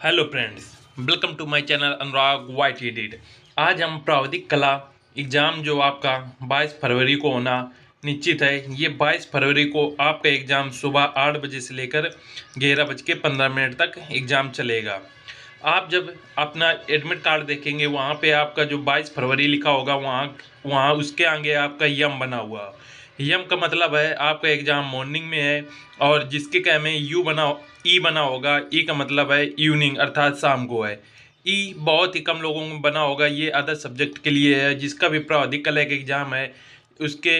Hello friends, welcome to my channel Anurag White Edit. आज हम प्रावधिक कला एग्ज़ाम जो आपका 22 फरवरी को होना निश्चित है। ये 22 फरवरी को आपका एग्ज़ाम सुबह 8 बजे से लेकर 11:15 तक एग्ज़ाम चलेगा। आप जब अपना एडमिट कार्ड देखेंगे वहाँ पे आपका जो 22 फरवरी लिखा होगा वहाँ वहाँ उसके आगे आपका यम बना हुआ। यम का मतलब है आपका एग्ज़ाम मॉर्निंग में है, और जिसके क्या में ई बना होगा। ई का मतलब है इवनिंग अर्थात शाम को है। ई बहुत ही कम लोगों में बना होगा, ये अदर सब्जेक्ट के लिए है। जिसका भी प्रावधिक कला का एग्ज़ाम है उसके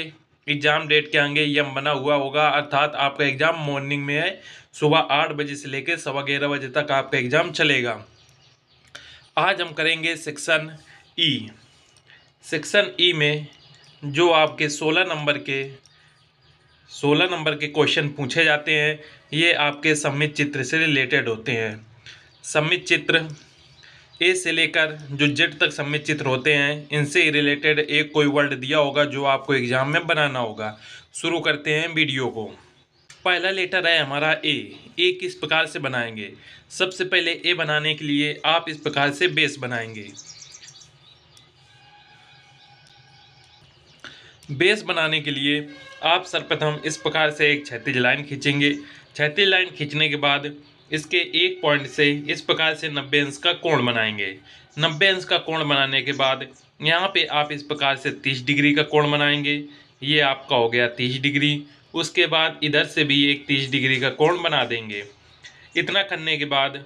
एग्ज़ाम डेट के आगे यम बना हुआ होगा, अर्थात आपका एग्ज़ाम मॉर्निंग में है। सुबह 8 बजे से लेकर 11:15 बजे तक आपका एग्ज़ाम चलेगा। आज हम करेंगे सेक्शन ई। सेक्शन ई में जो आपके 16 नंबर के क्वेश्चन पूछे जाते हैं, ये आपके सम्मित चित्र से रिलेटेड होते हैं। सम्मित चित्र ए से लेकर जो जेड तक सम्मित चित्र होते हैं, इनसे रिलेटेड एक कोई वर्ड दिया होगा जो आपको एग्जाम में बनाना होगा। शुरू करते हैं वीडियो को। पहला लेटर है हमारा ए। ए किस प्रकार से बनाएंगे? सबसे पहले ए बनाने के लिए आप इस प्रकार से बेस बनाएंगे। बेस बनाने के लिए आप सर्वप्रथम इस प्रकार से एक क्षैतिज लाइन खींचेंगे। क्षैतिज लाइन खींचने के बाद इसके एक पॉइंट से इस प्रकार से 90 अंश का कोण बनाएंगे। 90 अंश का कोण बनाने के बाद यहाँ पे आप इस प्रकार से 30 डिग्री का कोण बनाएंगे। ये आपका हो गया 30 डिग्री। उसके बाद इधर से भी एक 30 डिग्री का कोण बना देंगे। इतना करने के बाद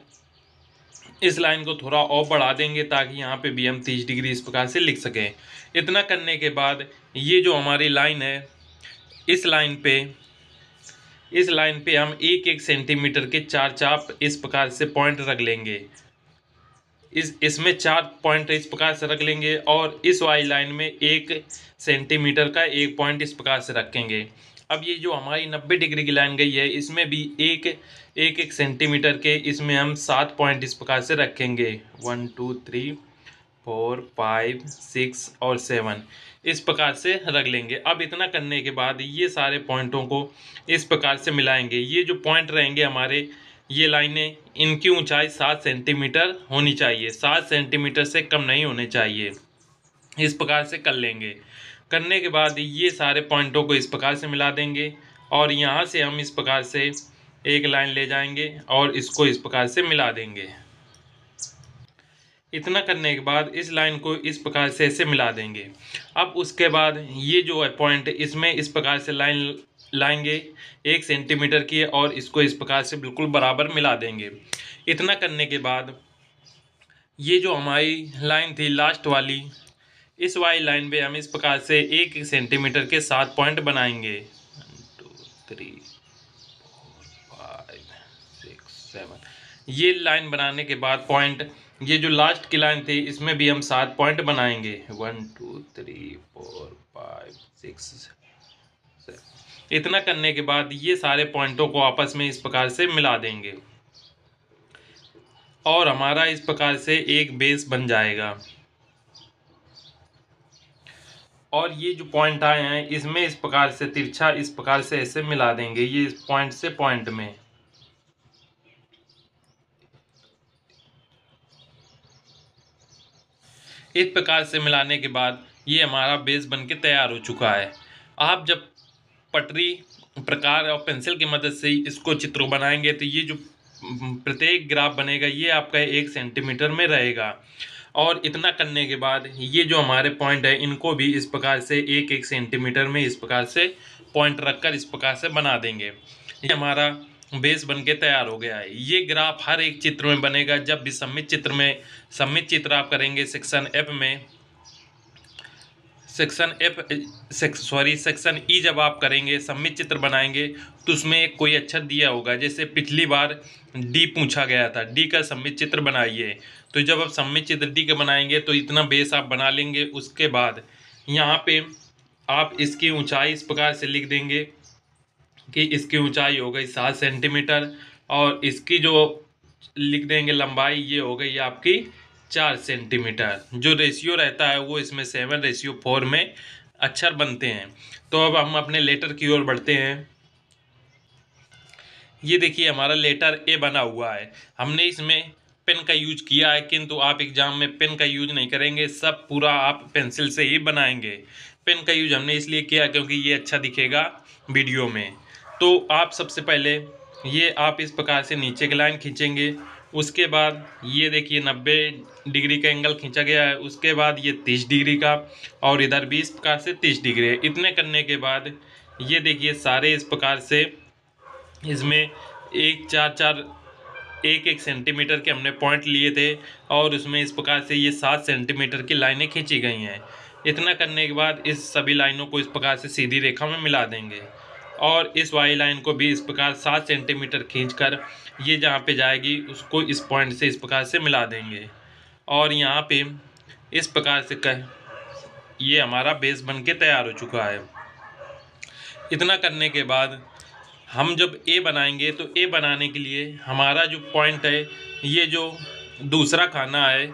इस लाइन को थोड़ा और बढ़ा देंगे ताकि यहाँ पे भी हम 30 डिग्री इस प्रकार से लिख सकें। इतना करने के बाद ये जो हमारी लाइन है, इस लाइन पे हम 1-1 सेंटीमीटर के 4 चाप इस प्रकार से पॉइंट रख लेंगे। इसमें 4 पॉइंट इस प्रकार से रख लेंगे, और इस वाली लाइन में 1 सेंटीमीटर का एक पॉइंट इस प्रकार से रखेंगे। अब ये जो हमारी 90 डिग्री की लाइन गई है, इसमें भी एक सेंटीमीटर के इसमें हम 7 पॉइंट इस प्रकार से रखेंगे। 1 2 3 4 5 6 और 7 इस प्रकार से रख लेंगे। अब इतना करने के बाद ये सारे पॉइंटों को इस प्रकार से मिलाएंगे। ये जो पॉइंट रहेंगे हमारे, ये लाइनें, इनकी ऊंचाई 7 सेंटीमीटर होनी चाहिए। 7 सेंटीमीटर से कम नहीं होने चाहिए। इस प्रकार से कर लेंगे। करने के बाद ये सारे पॉइंटों को इस प्रकार से मिला देंगे, और यहाँ से हम इस प्रकार से एक लाइन ले जाएंगे और इसको इस प्रकार से मिला देंगे। इतना करने के बाद इस लाइन को इस प्रकार से ऐसे मिला देंगे। अब उसके बाद ये जो है पॉइंट, इसमें इस प्रकार से लाइन लाएंगे 1 सेंटीमीटर की, और इसको इस प्रकार से बिल्कुल बराबर मिला देंगे। इतना करने के बाद ये जो हमारी लाइन थी लास्ट वाली, इस वाली लाइन पे हम इस प्रकार से 1 सेंटीमीटर के 7 पॉइंट बनाएंगे। 1 2 3 4 5 6 7। ये लाइन बनाने के बाद पॉइंट, ये जो लास्ट की लाइन थी, इसमें भी हम 7 पॉइंट बनाएंगे। 1 2 3 4 5 6 7। इतना करने के बाद ये सारे पॉइंटों को आपस में इस प्रकार से मिला देंगे, और हमारा इस प्रकार से एक बेस बन जाएगा। और ये जो पॉइंट आए हैं, इसमें इस प्रकार से तिरछा इस प्रकार से ऐसे मिला देंगे, ये इस पॉइंट से पॉइंट में। इस प्रकार से मिलाने के बाद ये हमारा बेस बनके तैयार हो चुका है। आप जब पटरी, प्रकार और पेंसिल की मदद से इसको चित्र बनाएंगे तो ये जो प्रत्येक ग्राफ बनेगा ये आपका 1 सेंटीमीटर में रहेगा। और इतना करने के बाद ये जो हमारे पॉइंट है, इनको भी इस प्रकार से 1-1 सेंटीमीटर में इस प्रकार से पॉइंट रखकर इस प्रकार से बना देंगे। ये हमारा बेस बनके तैयार हो गया है। ये ग्राफ हर एक चित्र में बनेगा। जब भी सम्मित चित्र आप करेंगे सेक्शन ई जब आप करेंगे, सम्मित चित्र बनाएंगे, तो उसमें एक कोई अक्षर दिया होगा। जैसे पिछली बार डी पूछा गया था, डी का सम्मित चित्र बनाइए। तो जब आप सम्मित चित्र डी का बनाएंगे तो इतना बेस आप बना लेंगे। उसके बाद यहाँ पे आप इसकी ऊंचाई इस प्रकार से लिख देंगे कि इसकी ऊंचाई हो गई 7 सेंटीमीटर, और इसकी जो लिख देंगे लंबाई, ये हो गई आपकी 4 सेंटीमीटर। जो रेशियो रहता है वो इसमें 7:4 में अक्षर बनते हैं। तो अब हम अपने लेटर की ओर बढ़ते हैं। ये देखिए हमारा लेटर ए बना हुआ है। हमने इसमें पेन का यूज किया है, किंतु आप एग्जाम में पेन का यूज नहीं करेंगे, सब पूरा आप पेंसिल से ही बनाएंगे। पेन का यूज हमने इसलिए किया क्योंकि ये अच्छा दिखेगा वीडियो में। तो आप सबसे पहले ये आप इस प्रकार से नीचे की लाइन खींचेंगे। उसके बाद ये देखिए 90 डिग्री का एंगल खींचा गया है। उसके बाद ये 30 डिग्री का, और इधर भी इस प्रकार से 30 डिग्री है। इतने करने के बाद ये देखिए सारे इस प्रकार से इसमें एक एक सेंटीमीटर के हमने पॉइंट लिए थे, और उसमें इस प्रकार से ये 7 सेंटीमीटर की लाइनें खींची गई हैं। इतना करने के बाद इस सभी लाइनों को इस प्रकार से सीधी रेखा में मिला देंगे, और इस वाई लाइन को भी इस प्रकार 7 सेंटीमीटर खींचकर ये जहाँ पे जाएगी उसको इस पॉइंट से इस प्रकार से मिला देंगे। और यहाँ पे इस प्रकार से ये हमारा बेस बन के तैयार हो चुका है। इतना करने के बाद हम जब ए बनाएंगे तो ए बनाने के लिए हमारा जो पॉइंट है, ये जो दूसरा खाना है,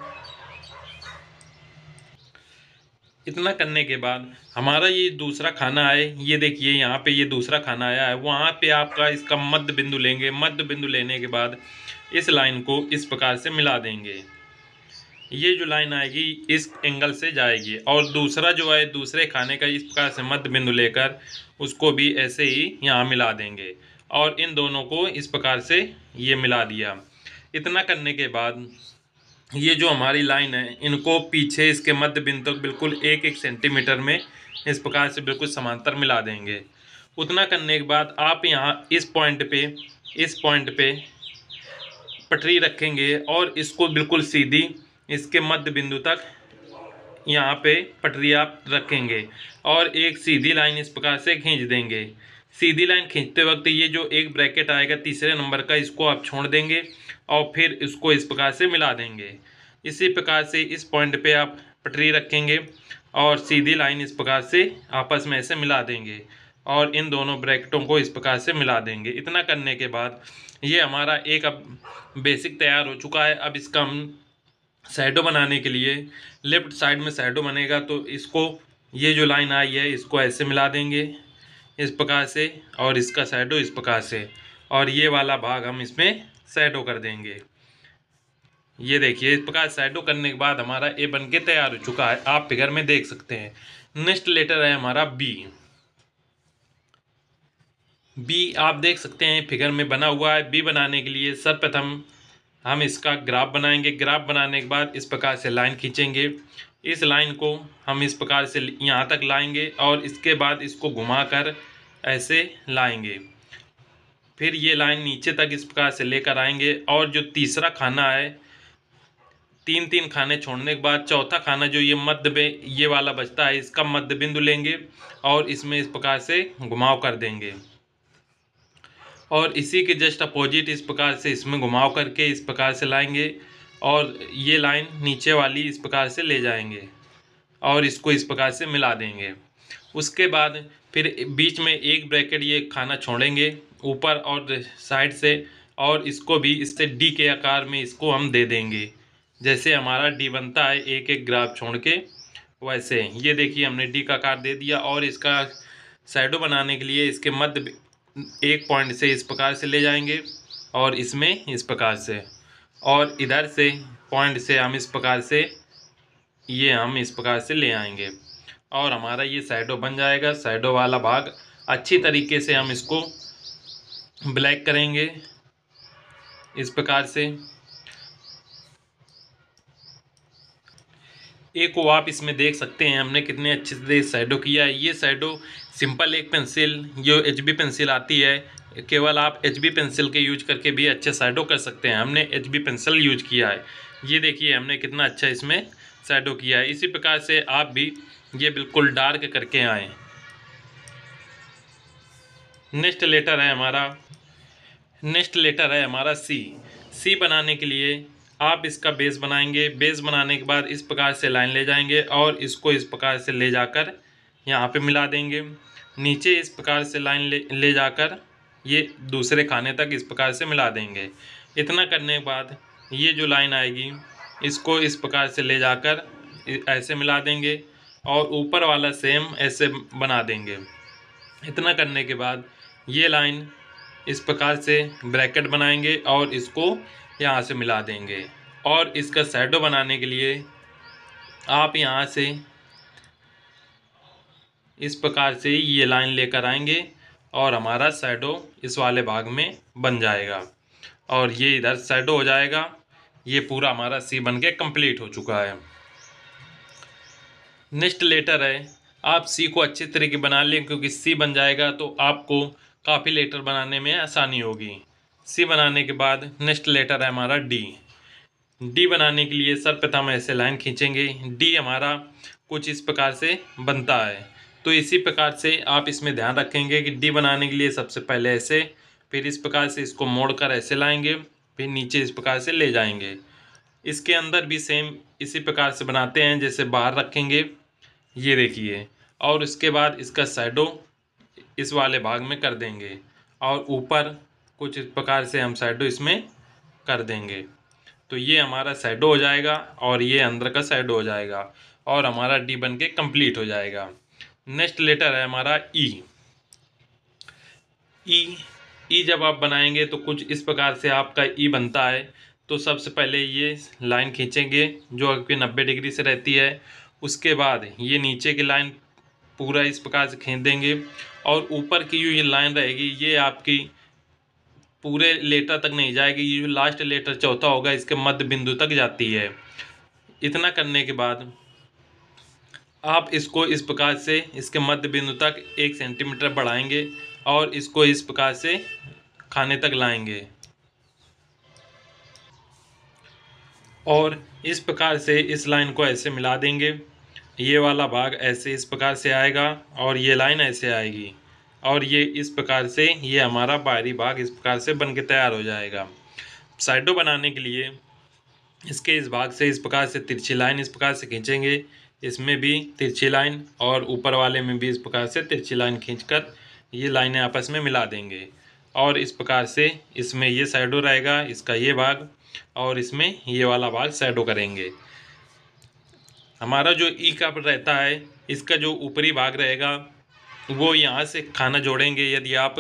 इतना करने के बाद हमारा ये दूसरा खाना है, ये देखिए यहाँ पे ये दूसरा खाना आया है, वहाँ पे आपका इसका मध्य बिंदु लेंगे। मध्य बिंदु लेने के बाद इस लाइन को इस प्रकार से मिला देंगे। ये जो लाइन आएगी इस एंगल से जाएगी, और दूसरा जो है दूसरे खाने का इस प्रकार से मध्य बिंदु लेकर उसको भी ऐसे ही यहाँ मिला देंगे, और इन दोनों को इस प्रकार से ये मिला दिया। इतना करने के बाद ये जो हमारी लाइन है, इनको पीछे इसके मध्य बिंदु तक बिल्कुल एक एक सेंटीमीटर में इस प्रकार से बिल्कुल समांतर मिला देंगे। उतना करने के बाद आप यहाँ इस पॉइंट पे पटरी रखेंगे, और इसको बिल्कुल सीधी इसके मध्य बिंदु तक यहाँ पे पटरी आप रखेंगे, और एक सीधी लाइन इस प्रकार से खींच देंगे। सीधी लाइन खींचते वक्त ये जो एक ब्रैकेट आएगा तीसरे नंबर का, इसको आप छोड़ देंगे और फिर इसको इस प्रकार से मिला देंगे। इसी प्रकार से इस पॉइंट पे आप पटरी रखेंगे और सीधी लाइन इस प्रकार से आपस में ऐसे मिला देंगे, और इन दोनों ब्रैकेटों को इस प्रकार से मिला देंगे। इतना करने के बाद ये हमारा एक अब बेसिक तैयार हो चुका है। अब इसका हम शैडो बनाने के लिए लेफ्ट साइड में शैडो बनेगा, तो इसको ये जो लाइन आई है इसको ऐसे मिला देंगे इस प्रकार से, और इसका शैडो इस प्रकार से, और ये वाला भाग हम इसमें शैडो कर देंगे। ये देखिए इस प्रकार शैडो करने के बाद हमारा ए बन के तैयार हो चुका है, आप फिगर में देख सकते हैं। नेक्स्ट लेटर है हमारा बी। बी आप देख सकते हैं फिगर में बना हुआ है। बी बनाने के लिए सर्वप्रथम हम इसका ग्राफ बनाएंगे। ग्राफ बनाने के बाद इस प्रकार से लाइन खींचेंगे। इस लाइन को हम इस प्रकार से यहाँ तक लाएंगे, और इसके बाद इसको घुमाकर ऐसे लाएंगे। फिर ये लाइन नीचे तक इस प्रकार से लेकर आएंगे, और जो तीसरा खाना है, तीन खाने छोड़ने के बाद चौथा खाना जो ये मध्य में ये वाला बचता है, इसका मध्य बिंदु लेंगे और इसमें इस प्रकार से घुमाव कर देंगे, और इसी के जस्ट अपोजिट इस प्रकार से इसमें घुमाव करके इस प्रकार से लाएंगे, और ये लाइन नीचे वाली इस प्रकार से ले जाएंगे और इसको इस प्रकार से मिला देंगे। उसके बाद फिर बीच में एक ब्रैकेट ये खाना छोड़ेंगे ऊपर और साइड से, और इसको भी इससे डी के आकार में इसको हम दे देंगे। जैसे हमारा डी बनता है एक एक ग्राफ छोड़ के, वैसे ये देखिए हमने डी का आकार दे दिया। और इसका शैडो बनाने के लिए इसके मध्य एक पॉइंट से इस प्रकार से ले जाएंगे, और इसमें इस प्रकार से, और इधर से पॉइंट से हम इस प्रकार से ये हम इस प्रकार से ले आएंगे, और हमारा ये शैडो बन जाएगा। शैडो वाला भाग अच्छी तरीके से हम इसको ब्लैक करेंगे इस प्रकार से। ए को आप इसमें देख सकते हैं हमने कितने अच्छे से शैडो किया है। ये शैडो सिंपल एक पेंसिल जो एचबी पेंसिल आती है, केवल आप एचबी पेंसिल के यूज करके भी अच्छे शैडो कर सकते हैं। हमने एचबी पेंसिल यूज किया है। ये देखिए हमने कितना अच्छा इसमें शैडो किया है। इसी प्रकार से आप भी ये बिल्कुल डार्क करके आएँ। नेक्स्ट लेटर है हमारा सी। सी बनाने के लिए आप इसका बेस बनाएंगे। बेस बनाने के बाद इस प्रकार से लाइन ले जाएंगे, और इसको इस प्रकार से ले जाकर यहाँ पे मिला देंगे। नीचे इस प्रकार से लाइन ले जाकर ये दूसरे खाने तक इस प्रकार से मिला देंगे। इतना करने के बाद ये जो लाइन आएगी इसको इस प्रकार से ले जाकर ऐसे मिला देंगे, और ऊपर वाला सेम ऐसे बना देंगे। इतना करने के बाद ये लाइन इस प्रकार से ब्रैकेट बनाएंगे और इसको यहाँ से मिला देंगे। और इसका शैडो बनाने के लिए आप यहाँ से इस प्रकार से ये लाइन लेकर आएंगे और हमारा शैडो इस वाले भाग में बन जाएगा और ये इधर शैडो हो जाएगा। ये पूरा हमारा सी बन के कंप्लीट हो चुका है। नेक्स्ट लेटर है, आप सी को अच्छी तरीके बना लें क्योंकि सी बन जाएगा तो आपको काफ़ी लेटर बनाने में आसानी होगी। सी बनाने के बाद नेक्स्ट लेटर है हमारा डी। डी बनाने के लिए सर्वप्रथम ऐसे लाइन खींचेंगे। डी हमारा कुछ इस प्रकार से बनता है, तो इसी प्रकार से आप इसमें ध्यान रखेंगे कि डी बनाने के लिए सबसे पहले ऐसे, फिर इस प्रकार से इसको मोड़कर ऐसे लाएंगे, फिर नीचे इस प्रकार से ले जाएंगे। इसके अंदर भी सेम इसी प्रकार से बनाते हैं, जैसे बाहर रखेंगे, ये देखिए, और उसके बाद इसका शैडो इस वाले भाग में कर देंगे और ऊपर कुछ इस प्रकार से हम शैडो इसमें कर देंगे। तो ये हमारा शैडो हो जाएगा और ये अंदर का शैडो हो जाएगा और हमारा डी बन के कंप्लीट हो जाएगा। नेक्स्ट लेटर है हमारा ई। ई जब आप बनाएंगे तो कुछ इस प्रकार से आपका ई बनता है। तो सबसे पहले ये लाइन खींचेंगे जो आपकी 90 डिग्री से रहती है। उसके बाद ये नीचे की लाइन पूरा इस प्रकार से खींच देंगे और ऊपर की जो ये लाइन रहेगी ये आपकी पूरे लेटर तक नहीं जाएगी, ये जो लास्ट लेटर चौथा होगा इसके मध्य बिंदु तक जाती है। इतना करने के बाद आप इसको इस प्रकार से इसके मध्य बिंदु तक 1 सेंटीमीटर बढ़ाएंगे और इसको इस प्रकार से खाने तक लाएंगे और इस प्रकार से इस लाइन को ऐसे मिला देंगे। ये वाला भाग ऐसे इस प्रकार से आएगा और ये लाइन ऐसे आएगी और ये इस प्रकार से ये हमारा बाहरी भाग इस प्रकार से बन के तैयार हो जाएगा। शैडो बनाने के लिए इसके इस भाग से इस प्रकार से तिरछी लाइन इस प्रकार से खींचेंगे, इसमें भी तिरछी लाइन और ऊपर वाले में भी इस प्रकार से तिरछी लाइन खींचकर ये लाइनें आपस में मिला देंगे और इस प्रकार से इसमें ये शैडो रहेगा, इसका ये भाग, और इसमें ये वाला भाग शैडो करेंगे। हमारा जो ई का रहता है इसका जो ऊपरी भाग रहेगा वो यहाँ से खाना जोड़ेंगे। यदि आप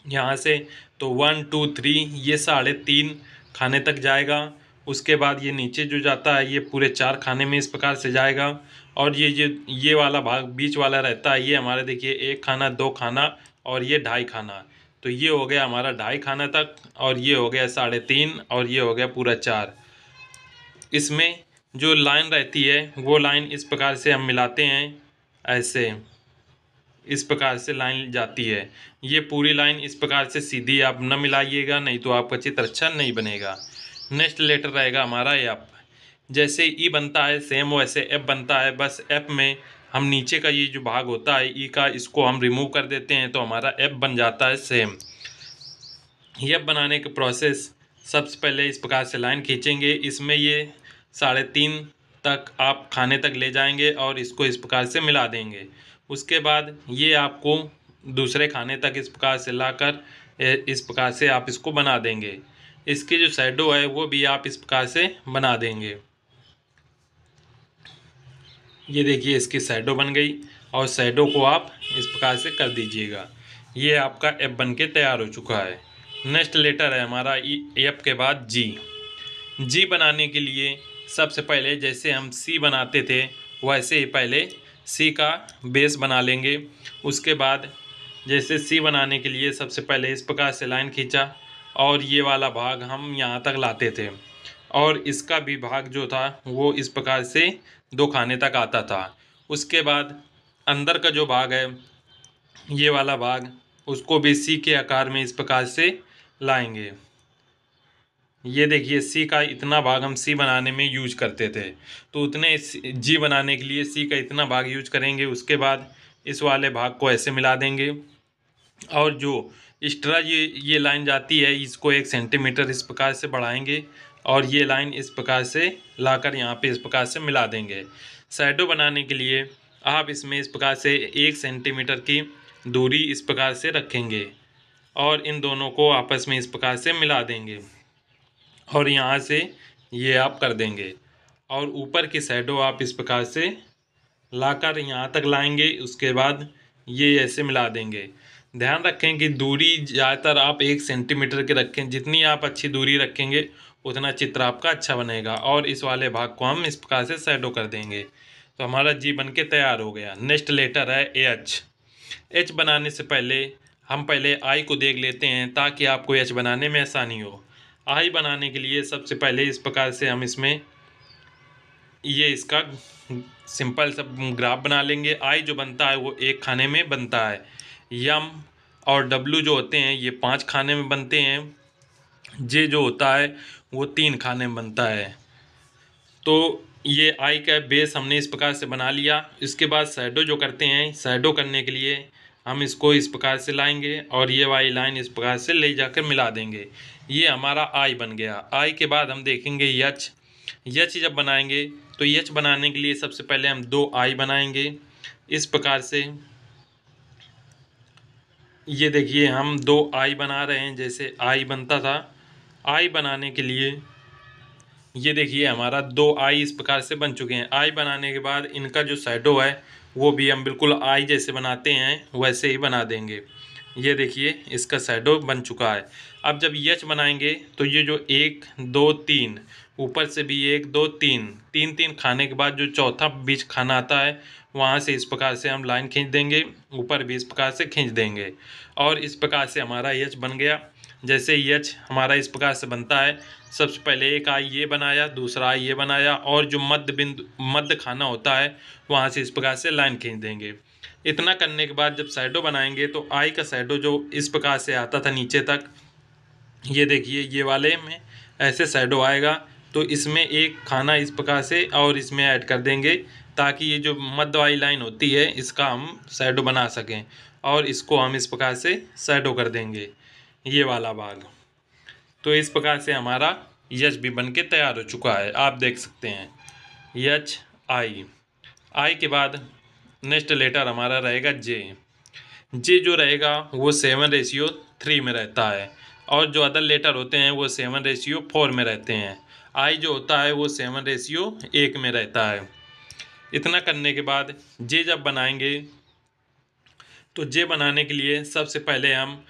यहाँ से तो 1 2 3 ये 3.5 खाने तक जाएगा। उसके बाद ये नीचे जो जाता है ये पूरे 4 खाने में इस प्रकार से जाएगा और ये वाला भाग बीच वाला रहता है ये हमारे देखिए 1 खाना 2 खाना और ये 2.5 खाना। तो ये हो गया हमारा 2.5 खाना तक और ये हो गया 3.5 और ये हो गया पूरा 4। इसमें जो लाइन रहती है वो लाइन इस प्रकार से हम मिलाते हैं, ऐसे इस प्रकार से लाइन जाती है। ये पूरी लाइन इस प्रकार से सीधी आप न मिलाइएगा, नहीं तो आपका चित्र अच्छा नहीं बनेगा। नेक्स्ट लेटर रहेगा हमारा एफ। जैसे ई बनता है सेम वैसे एफ बनता है, बस एफ में हम नीचे का ये जो भाग होता है ई का इसको हम रिमूव कर देते हैं तो हमारा एफ बन जाता है सेम। एफ बनाने के प्रोसेस सबसे पहले इस प्रकार से लाइन खींचेंगे, इसमें ये 3.5 तक आप खाने तक ले जाएंगे और इसको इस प्रकार से मिला देंगे। उसके बाद ये आपको दूसरे खाने तक इस प्रकार से लाकर इस प्रकार से आप इसको बना देंगे। इसकी जो शैडो है वो भी आप इस प्रकार से बना देंगे। ये देखिए इसकी शैडो बन गई और शैडो को आप इस प्रकार से कर दीजिएगा। ये आपका एफ बन के तैयार हो चुका है। नेक्स्ट लेटर है हमारा एफ के बाद जी। जी बनाने के लिए सबसे पहले जैसे हम सी बनाते थे वैसे ही पहले सी का बेस बना लेंगे। उसके बाद जैसे सी बनाने के लिए सबसे पहले इस प्रकार से लाइन खींचा और ये वाला भाग हम यहाँ तक लाते थे और इसका भी भाग जो था वो इस प्रकार से 2 खाने तक आता था। उसके बाद अंदर का जो भाग है ये वाला भाग उसको भी सी के आकार में इस प्रकार से लाएंगे। ये देखिए सी का इतना भाग हम सी बनाने में यूज करते थे, तो उतने जी बनाने के लिए सी का इतना भाग यूज करेंगे। उसके बाद इस वाले भाग को ऐसे मिला देंगे और जो एक्स्ट्रा ये लाइन जाती है इसको 1 सेंटीमीटर इस प्रकार से बढ़ाएंगे और ये लाइन इस प्रकार से लाकर यहाँ पे इस प्रकार से मिला देंगे। शैडो बनाने के लिए आप इसमें इस प्रकार से 1 सेंटीमीटर की दूरी इस प्रकार से रखेंगे और इन दोनों को आपस में इस प्रकार से मिला देंगे और यहाँ से ये आप कर देंगे और ऊपर की शैडो आप इस प्रकार से लाकर यहाँ तक लाएंगे। उसके बाद ये ऐसे मिला देंगे। ध्यान रखें कि दूरी ज़्यादातर आप 1 सेंटीमीटर के रखें, जितनी आप अच्छी दूरी रखेंगे उतना चित्र आपका अच्छा बनेगा। और इस वाले भाग को हम इस प्रकार से शैडो कर देंगे। तो हमारा जी बन के तैयार हो गया। नेक्स्ट लेटर है एच। एच बनाने से पहले हम पहले आई को देख लेते हैं ताकि आपको एच बनाने में आसानी हो। आई बनाने के लिए सबसे पहले इस प्रकार से हम इसमें ये इसका सिंपल सा ग्राफ बना लेंगे। आई जो बनता है वो एक खाने में बनता है। यम और डब्लू जो होते हैं ये 5 खाने में बनते हैं। जे जो होता है वो 3 खाने में बनता है। तो ये आई का बेस हमने इस प्रकार से बना लिया। इसके बाद शैडो जो करते हैं, शैडो करने के लिए हम इसको इस प्रकार से लाएंगे और ये वाली लाइन इस प्रकार से ले जाकर मिला देंगे। ये हमारा आई बन गया। आई के बाद हम देखेंगे यच। यच जब बनाएंगे तो यच बनाने के लिए सबसे पहले हम 2 आई बनाएंगे इस प्रकार से। ये देखिए हम 2 आई बना रहे हैं जैसे आई बनता था। आई बनाने के लिए ये देखिए हमारा 2 आई इस प्रकार से बन चुके हैं। आई बनाने के बाद इनका जो शैडो है वो भी हम बिल्कुल आई जैसे बनाते हैं वैसे ही बना देंगे। ये देखिए इसका शैडो बन चुका है। अब जब यच बनाएंगे तो ये जो 1 2 3 ऊपर से भी 1 2 3 3 3 खाने के बाद जो चौथा बीच खाना आता है वहाँ से इस प्रकार से हम लाइन खींच देंगे, ऊपर भी इस प्रकार से खींच देंगे और इस प्रकार से हमारा यच बन गया। जैसे यच हमारा इस प्रकार से बनता है, सबसे पहले एक आई ये बनाया, दूसरा आई ये बनाया और जो मध्य खाना होता है वहाँ से इस प्रकार से लाइन खींच देंगे। इतना करने के बाद जब शैडो बनाएंगे तो आई का शैडो जो इस प्रकार से आता था नीचे तक, ये देखिए ये वाले में ऐसे शैडो आएगा। तो इसमें एक खाना इस प्रकार से और इसमें ऐड कर देंगे ताकि ये जो मध्य वाली लाइन होती है इसका हम शैडो बना सकें और इसको हम इस प्रकार से शैडो कर देंगे ये वाला भाग। तो इस प्रकार से हमारा यच भी बन के तैयार हो चुका है, आप देख सकते हैं यच आई। आई के बाद नेक्स्ट लेटर हमारा रहेगा जे। जे जो रहेगा वो 7:3 में रहता है और जो अदर लेटर होते हैं वो 7:4 में रहते हैं। आई जो होता है वो 7:1 में रहता है। इतना करने के बाद जे जब बनाएंगे तो जे बनाने के लिए सबसे पहले हम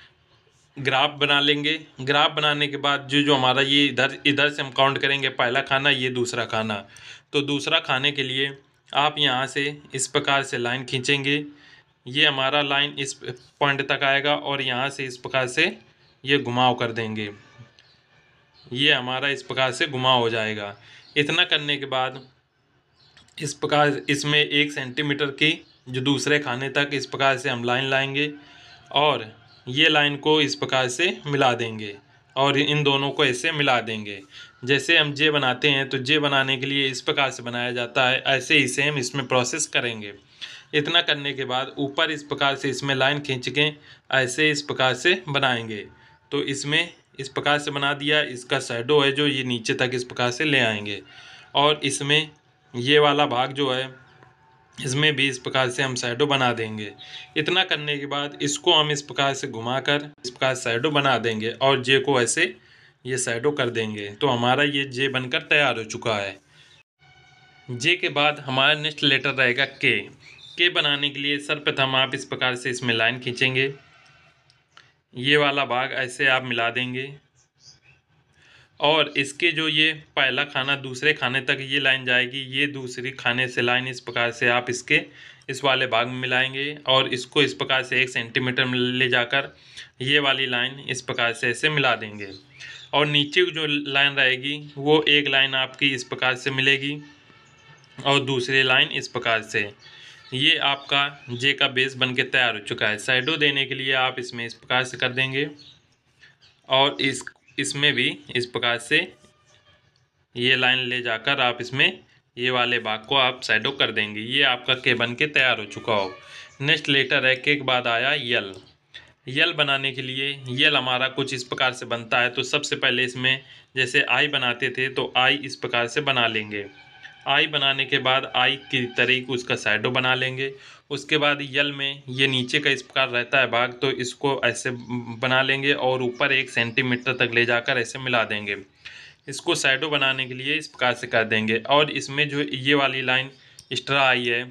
ग्राफ बना लेंगे। ग्राफ बनाने के बाद जो जो हमारा ये इधर से हम काउंट करेंगे, पहला खाना ये दूसरा खाना। तो दूसरा खाने के लिए आप यहाँ से इस प्रकार से लाइन खींचेंगे। ये हमारा लाइन इस पॉइंट तक आएगा और यहाँ से इस प्रकार से ये घुमाव कर देंगे। ये हमारा इस प्रकार से घुमाव हो जाएगा। इतना करने के बाद इस प्रकार इसमें 1 सेंटीमीटर की जो दूसरे खाने तक इस प्रकार से हम लाइन लाएंगे और ये लाइन को इस प्रकार से मिला देंगे और इन दोनों को ऐसे मिला देंगे। जैसे हम जे बनाते हैं तो जे बनाने के लिए इस प्रकार से बनाया जाता है, ऐसे ही सेम इसमें प्रोसेस करेंगे। इतना करने के बाद ऊपर इस प्रकार से इसमें लाइन खींच के ऐसे इस प्रकार से बनाएंगे। तो इसमें इस प्रकार से बना दिया। इसका शैडो है जो ये नीचे तक इस प्रकार से ले आएंगे और इसमें ये वाला भाग जो है इसमें भी इस प्रकार से हम शैडो बना देंगे। इतना करने के बाद इसको हम इस प्रकार से घुमाकर इस प्रकार शैडो बना देंगे और जे को ऐसे ये शैडो कर देंगे। तो हमारा ये जे बनकर तैयार हो चुका है। जे के बाद हमारा नेक्स्ट लेटर रहेगा के। के बनाने के लिए सर्वप्रथम आप इस प्रकार से इसमें लाइन खींचेंगे, ये वाला भाग ऐसे आप मिला देंगे और इसके जो ये पहला खाना दूसरे खाने तक ये लाइन जाएगी, ये दूसरी खाने से लाइन इस प्रकार से आप इसके इस वाले भाग में मिलाएंगे और इसको इस प्रकार से 1 सेंटीमीटर में ले जाकर ये वाली लाइन इस प्रकार से ऐसे मिला देंगे और नीचे जो लाइन रहेगी वो एक लाइन आपकी इस प्रकार से मिलेगी और दूसरी लाइन इस प्रकार से। ये आपका जे का बेस बन के तैयार हो चुका है। शैडो देने के लिए आप इसमें इस प्रकार से कर देंगे और इसमें भी इस प्रकार से ये लाइन ले जाकर आप इसमें ये वाले भाग को आप शैडो कर देंगे। ये आपका के बन के तैयार हो चुका हो। नेक्स्ट लेटर है के बाद आया यल। यल बनाने के लिए यल हमारा कुछ इस प्रकार से बनता है। तो सबसे पहले इसमें जैसे आई बनाते थे तो आई इस प्रकार से बना लेंगे। आई बनाने के बाद आई की तरह उसका शैडो बना लेंगे। उसके बाद यल में ये नीचे का इस प्रकार रहता है भाग, तो इसको ऐसे बना लेंगे और ऊपर 1 सेंटीमीटर तक ले जाकर ऐसे मिला देंगे। इसको शैडो बनाने के लिए इस प्रकार से कर देंगे और इसमें जो ये वाली लाइन एक्स्ट्रा आई है,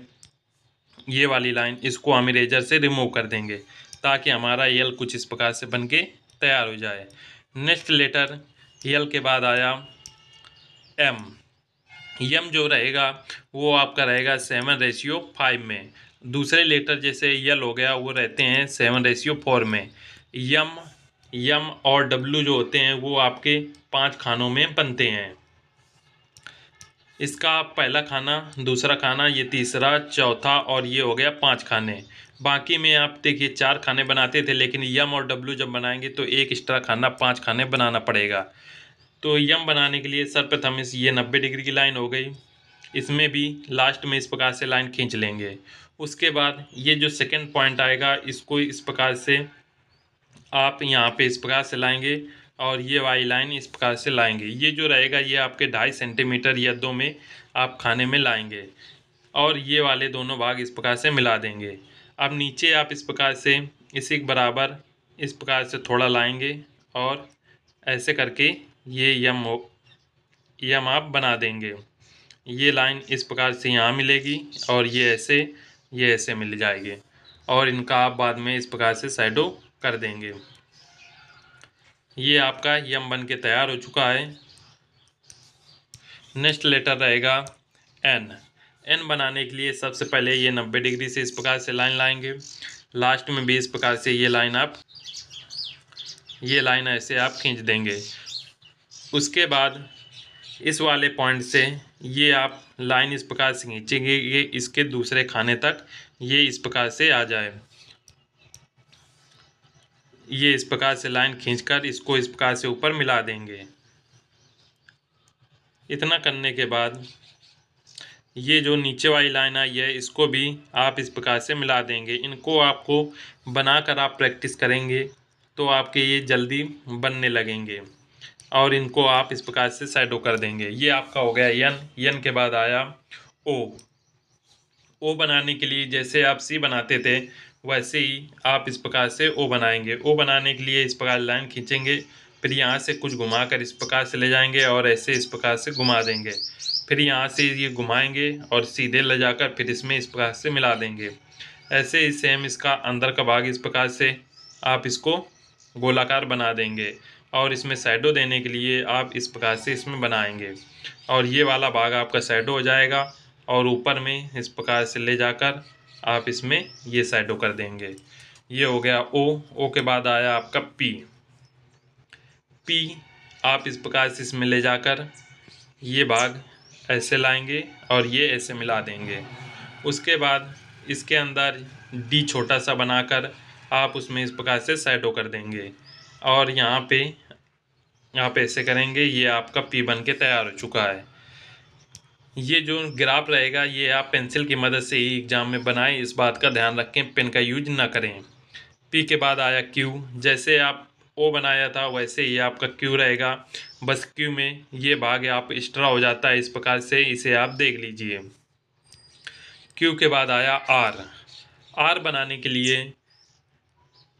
ये वाली लाइन, इसको हम इरेजर से रिमूव कर देंगे ताकि हमारा यल कुछ इस प्रकार से बन के तैयार हो जाए। नेक्स्ट लेटर यल के बाद आया एम। यम जो रहेगा वो आपका रहेगा 7:5 में। दूसरे लेटर जैसे यल हो गया वो रहते हैं 7:4 में। यम यम और डब्लू जो होते हैं वो आपके 5 खानों में बनते हैं। इसका पहला खाना, दूसरा खाना, ये तीसरा, चौथा और ये हो गया 5 खाने। बाकी में आप देखिए 4 खाने बनाते थे, लेकिन यम और डब्लू जब बनाएंगे तो एक एक्स्ट्रा खाना 5 खाने बनाना पड़ेगा। तो यम बनाने के लिए सर्वप्रथम ये 90 डिग्री की लाइन हो गई, इसमें भी लास्ट में इस प्रकार से लाइन खींच लेंगे। उसके बाद ये जो सेकंड पॉइंट आएगा इसको इस प्रकार से आप यहाँ पे इस प्रकार से लाएंगे और ये वाली लाइन इस प्रकार से लाएंगे। ये जो रहेगा ये आपके 2.5 सेंटीमीटर या 2 में आप खाने में लाएंगे और ये वाले दोनों भाग इस प्रकार से मिला देंगे। अब नीचे आप इस प्रकार से इसी के बराबर इस प्रकार से थोड़ा लाएंगे और ऐसे करके ये यम आप बना देंगे। ये लाइन इस प्रकार से यहाँ मिलेगी और ये ऐसे मिल जाएगी और इनका आप बाद में इस प्रकार से शैडो कर देंगे। ये आपका यम बन के तैयार हो चुका है। नेक्स्ट लेटर रहेगा एन। एन बनाने के लिए सबसे पहले ये 90 डिग्री से इस प्रकार से लाइन लाएंगे। लास्ट में भी इस प्रकार से ये लाइन ऐसे आप खींच देंगे। उसके बाद इस वाले पॉइंट से ये आप लाइन इस प्रकार से खींचेंगे, ये इसके दूसरे खाने तक ये इस प्रकार से आ जाए। ये इस प्रकार से लाइन खींचकर इसको इस प्रकार से ऊपर मिला देंगे। इतना करने के बाद ये जो नीचे वाली लाइन आई है इसको भी आप इस प्रकार से मिला देंगे। इनको आपको बनाकर आप प्रैक्टिस करेंगे तो आपके ये जल्दी बनने लगेंगे और इनको आप इस प्रकार से शैडो कर देंगे। ये आपका हो गया यन। यन के बाद आया ओ। ओ बनाने के लिए जैसे आप सी बनाते थे वैसे ही आप इस प्रकार से ओ बनाएंगे। ओ बनाने के लिए इस प्रकार लाइन खींचेंगे, फिर यहाँ से कुछ घुमा कर इस प्रकार से ले जाएंगे और ऐसे इस प्रकार से घुमा देंगे। फिर यहाँ से ये घुमाएंगे और सीधे ले जाकर फिर इसमें इस प्रकार से मिला देंगे। ऐसे ही सेम इसका अंदर का भाग इस प्रकार से आप इसको गोलाकार बना देंगे और इसमें शैडो देने के लिए आप इस प्रकार से इसमें बनाएंगे और ये वाला भाग आपका शैडो हो जाएगा और ऊपर में इस प्रकार से ले जाकर आप इसमें ये शैडो कर देंगे। ये हो गया ओ। ओ के बाद आया आपका पी। पी आप इस प्रकार से इसमें ले जाकर ये भाग ऐसे लाएंगे और ये ऐसे मिला देंगे। उसके बाद इसके अंदर डी छोटा सा बनाकर आप उसमें इस प्रकार से शैडो कर देंगे और यहाँ पे आप ऐसे करेंगे। ये आपका पी बन के तैयार हो चुका है। ये जो ग्राफ रहेगा ये आप पेंसिल की मदद से ही एग्जाम में बनाएं, इस बात का ध्यान रखें, पेन का यूज ना करें। पी के बाद आया क्यू। जैसे आप ओ बनाया था वैसे ही आपका क्यू रहेगा, बस क्यू में ये भाग आप एक्स्ट्रा हो जाता है इस प्रकार से, इसे आप देख लीजिए। क्यू के बाद आया आर। आर बनाने के लिए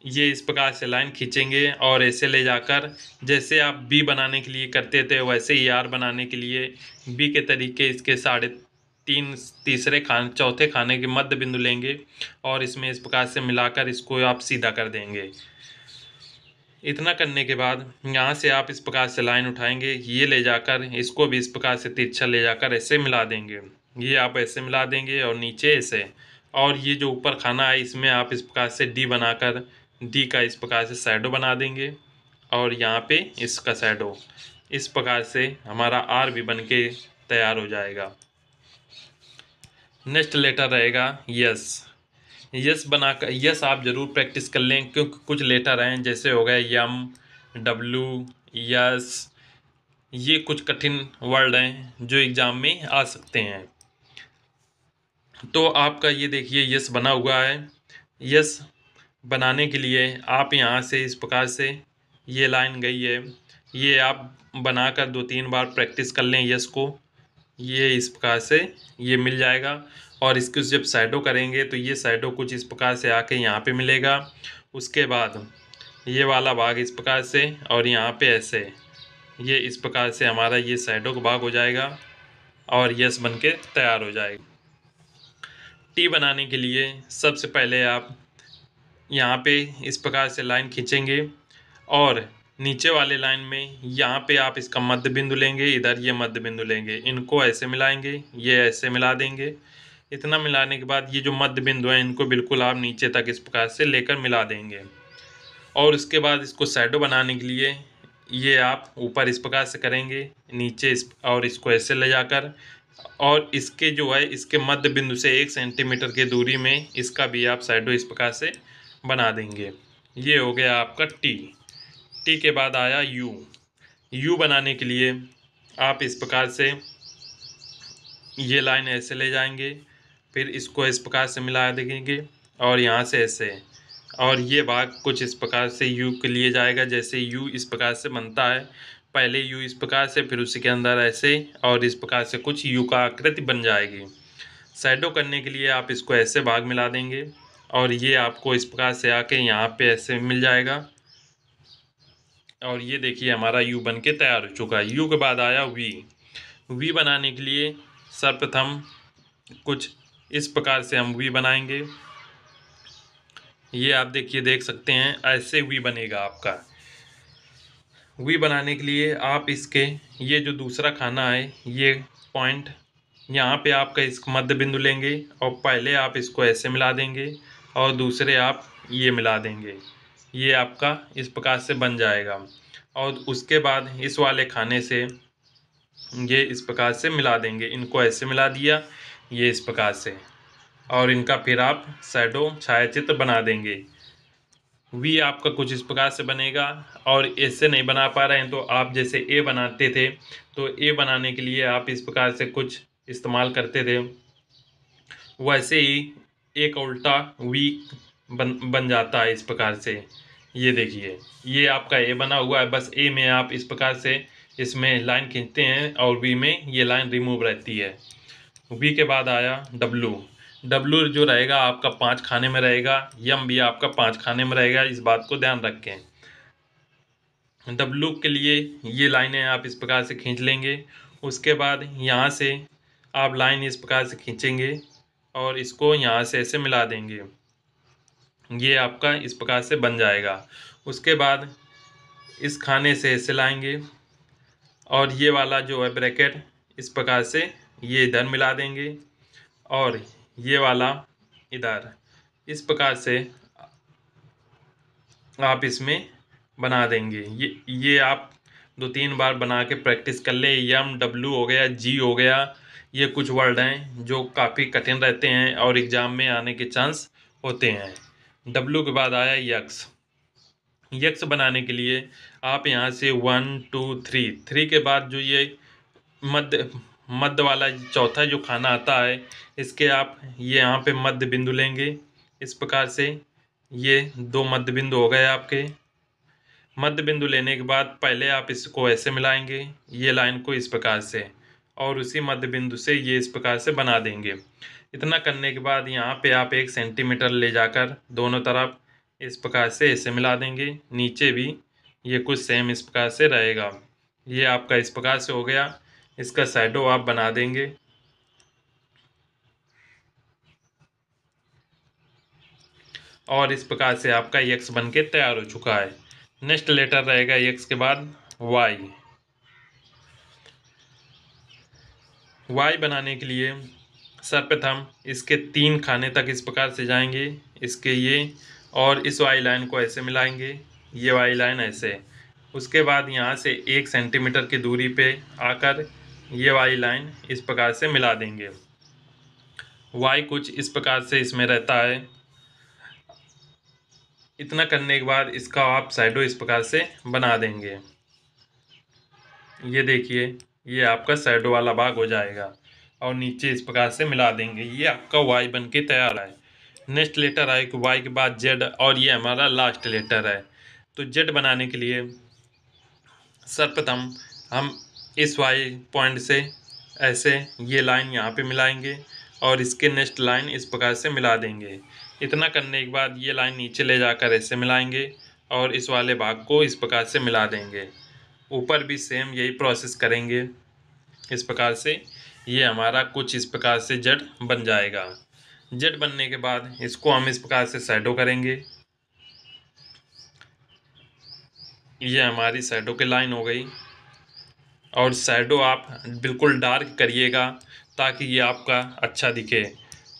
ये इस प्रकार से लाइन खींचेंगे और ऐसे ले जाकर जैसे आप बी बनाने के लिए करते थे वैसे ही आर बनाने के लिए बी के तरीके इसके 3.5 चौथे खाने के मध्य बिंदु लेंगे और इसमें इस प्रकार से मिलाकर इसको आप सीधा कर देंगे। इतना करने के बाद यहाँ से आप इस प्रकार से लाइन उठाएंगे, ये ले जाकर इसको भी इस प्रकार से तिरछा ले जाकर ऐसे मिला देंगे। ये आप ऐसे मिला देंगे और नीचे ऐसे, और ये जो ऊपर खाना है इसमें आप इस प्रकार से डी बनाकर डी का इस प्रकार से शैडो बना देंगे और यहाँ पे इसका शैडो। इस प्रकार से हमारा आर भी बन के तैयार हो जाएगा। नेक्स्ट लेटर रहेगा यस। यस बनाकर यस आप ज़रूर प्रैक्टिस कर लें क्योंकि कुछ लेटर हैं जैसे हो गए यम, डब्लू, यस, ये कुछ कठिन वर्ड हैं जो एग्ज़ाम में आ सकते हैं। तो आपका ये देखिए यस बना हुआ है। यस बनाने के लिए आप यहाँ से इस प्रकार से ये लाइन गई है, ये आप बनाकर 2-3 बार प्रैक्टिस कर लें यस को। ये इस प्रकार से ये मिल जाएगा और इसको जब शैडो करेंगे तो ये शैडो कुछ इस प्रकार से आके यहाँ पे मिलेगा। उसके बाद ये वाला भाग इस प्रकार से और यहाँ पे ऐसे ये इस प्रकार से हमारा ये शैडो का भाग हो जाएगा और यस बन के तैयार हो जाएगा। टी बनाने के लिए सबसे पहले आप यहाँ पे इस प्रकार से लाइन खींचेंगे और नीचे वाले लाइन में यहाँ पे आप इसका मध्य बिंदु लेंगे, इधर ये मध्य बिंदु लेंगे, इनको ऐसे मिलाएंगे, ये ऐसे मिला देंगे। इतना मिलाने के बाद ये जो मध्य बिंदु हैं इनको बिल्कुल आप नीचे तक इस प्रकार से लेकर मिला देंगे। और उसके बाद इसको शैडो बनाने के लिए ये आप ऊपर इस प्रकार से करेंगे, नीचे और इसको ऐसे ले जाकर, और इसके जो है इसके मध्य बिंदु से 1 सेंटीमीटर की दूरी में इसका भी आप शैडो इस प्रकार से बना देंगे। ये हो गया आपका टी। टी के बाद आया यू। यू बनाने के लिए आप इस प्रकार से ये लाइन ऐसे ले जाएंगे, फिर इसको इस प्रकार से मिला देंगे और यहाँ से ऐसे, और ये भाग कुछ इस प्रकार से यू के लिए जाएगा। जैसे यू इस प्रकार से बनता है, पहले यू इस प्रकार से, फिर उसी के अंदर ऐसे, और इस प्रकार से कुछ यू का आकृति बन जाएगी। शैडो करने के लिए आप इसको ऐसे भाग मिला देंगे और ये आपको इस प्रकार से आके यहाँ पे ऐसे मिल जाएगा। और ये देखिए हमारा यू बन के तैयार हो चुका है। यू के बाद आया वी। वी बनाने के लिए सर्वप्रथम कुछ इस प्रकार से हम वी बनाएंगे। ये आप देखिए, देख सकते हैं ऐसे वी बनेगा आपका। वी बनाने के लिए आप इसके ये जो दूसरा खाना है, ये पॉइंट यहाँ पे आपका इस मध्य बिंदु लेंगे और पहले आप इसको ऐसे मिला देंगे और दूसरे आप ये मिला देंगे। ये आपका इस प्रकार से बन जाएगा। और उसके बाद इस वाले खाने से ये इस प्रकार से मिला देंगे। इनको ऐसे मिला दिया, ये इस प्रकार से, और इनका फिर आप शैडो छायाचित्र बना देंगे। वी आपका कुछ इस प्रकार से बनेगा। और ऐसे नहीं बना पा रहे हैं तो आप जैसे ए बनाते थे, तो ए बनाने के लिए आप इस प्रकार से कुछ इस्तेमाल करते थे, वैसे ही एक उल्टा वी बन जाता है इस प्रकार से। ये देखिए, ये आपका ए बना हुआ है, बस ए में आप इस प्रकार से इसमें लाइन खींचते हैं और वी में ये लाइन रिमूव रहती है। वी के बाद आया डब्लू। डब्लू जो रहेगा आपका 5 खाने में रहेगा, यम भी आपका 5 खाने में रहेगा, इस बात को ध्यान रखें। डब्लू के लिए ये लाइनें आप इस प्रकार से खींच लेंगे। उसके बाद यहाँ से आप लाइन इस प्रकार से खींचेंगे और इसको यहाँ से ऐसे मिला देंगे। ये आपका इस प्रकार से बन जाएगा। उसके बाद इस खाने से ऐसे लाएंगे और ये वाला जो है ब्रैकेट इस प्रकार से ये इधर मिला देंगे और ये वाला इधर, इस प्रकार से आप इसमें बना देंगे। ये आप 2-3 बार बना के प्रैक्टिस कर ले। यम, डब्लू हो गया, जी हो गया, ये कुछ वर्ड हैं जो काफ़ी कठिन रहते हैं और एग्ज़ाम में आने के चांस होते हैं। डब्लू के बाद आया यक्स। यक्स बनाने के लिए आप यहाँ से 1 2 3, 3 के बाद जो ये मध्य वाला चौथा जो खाना आता है, इसके आप ये यहाँ पे मध्य बिंदु लेंगे इस प्रकार से। ये 2 मध्य बिंदु हो गए आपके। मध्य बिंदु लेने के बाद पहले आप इसको ऐसे मिलाएंगे, ये लाइन को इस प्रकार से, और उसी मध्य बिंदु से ये इस प्रकार से बना देंगे। इतना करने के बाद यहाँ पे आप 1 सेंटीमीटर ले जाकर दोनों तरफ इस प्रकार से ऐसे मिला देंगे। नीचे भी ये कुछ सेम इस प्रकार से रहेगा। ये आपका इस प्रकार से हो गया। इसका शैडो आप बना देंगे। और इस प्रकार से आपका एक्स बन के तैयार हो चुका है। नेक्स्ट लेटर रहेगा एक्स के बाद वाई। वाई बनाने के लिए सर्वप्रथम इसके 3 खाने तक इस प्रकार से जाएंगे, इसके ये, और इस वाई लाइन को ऐसे मिलाएंगे, ये वाई लाइन ऐसे। उसके बाद यहाँ से 1 सेंटीमीटर की दूरी पे आकर ये वाई लाइन इस प्रकार से मिला देंगे। वाई कुछ इस प्रकार से इसमें रहता है। इतना करने के बाद इसका आप शैडो इस प्रकार से बना देंगे। ये देखिए, ये आपका शैडो वाला भाग हो जाएगा और नीचे इस प्रकार से मिला देंगे। ये आपका वाई बन के तैयार है। नेक्स्ट लेटर आए कि वाई के बाद जेड, और ये हमारा लास्ट लेटर है। तो जेड बनाने के लिए सर्वप्रथम हम इस वाई पॉइंट से ऐसे ये लाइन यहाँ पे मिलाएंगे और इसके नेक्स्ट लाइन इस प्रकार से मिला देंगे। इतना करने के बाद ये लाइन नीचे ले जाकर ऐसे मिलाएंगे और इस वाले भाग को इस प्रकार से मिला देंगे। ऊपर भी सेम यही प्रोसेस करेंगे इस प्रकार से। ये हमारा कुछ इस प्रकार से जेड बन जाएगा। जेड बनने के बाद इसको हम इस प्रकार से शैडो करेंगे। ये हमारी शैडो की लाइन हो गई। और शैडो आप बिल्कुल डार्क करिएगा ताकि ये आपका अच्छा दिखे।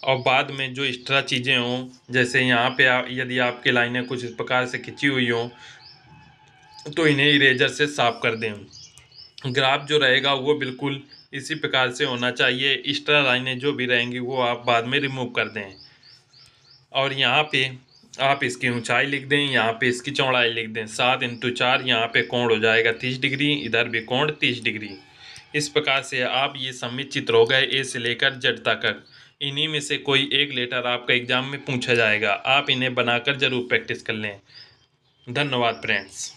और बाद में जो एक्स्ट्रा चीज़ें हों, जैसे यहाँ पे यदि आपकी लाइनें कुछ इस प्रकार से खिंची हुई हों तो इन्हें इरेजर से साफ कर दें। ग्राफ जो रहेगा वो बिल्कुल इसी प्रकार से होना चाहिए। एक्स्ट्रा लाइनें जो भी रहेंगी वो आप बाद में रिमूव कर दें। और यहाँ पे आप इसकी ऊंचाई लिख दें, यहाँ पे इसकी चौड़ाई लिख दें 7x4। यहाँ पे कोण हो जाएगा 30 डिग्री, इधर भी कोण 30 डिग्री। इस प्रकार से आप ये सम्मित चित्र हो गए ए से लेकर जेड तक। इन्हीं में से कोई एक लेटर आपका एग्जाम में पूछा जाएगा। आप इन्हें बनाकर जरूर प्रैक्टिस कर लें। धन्यवाद फ्रेंड्स।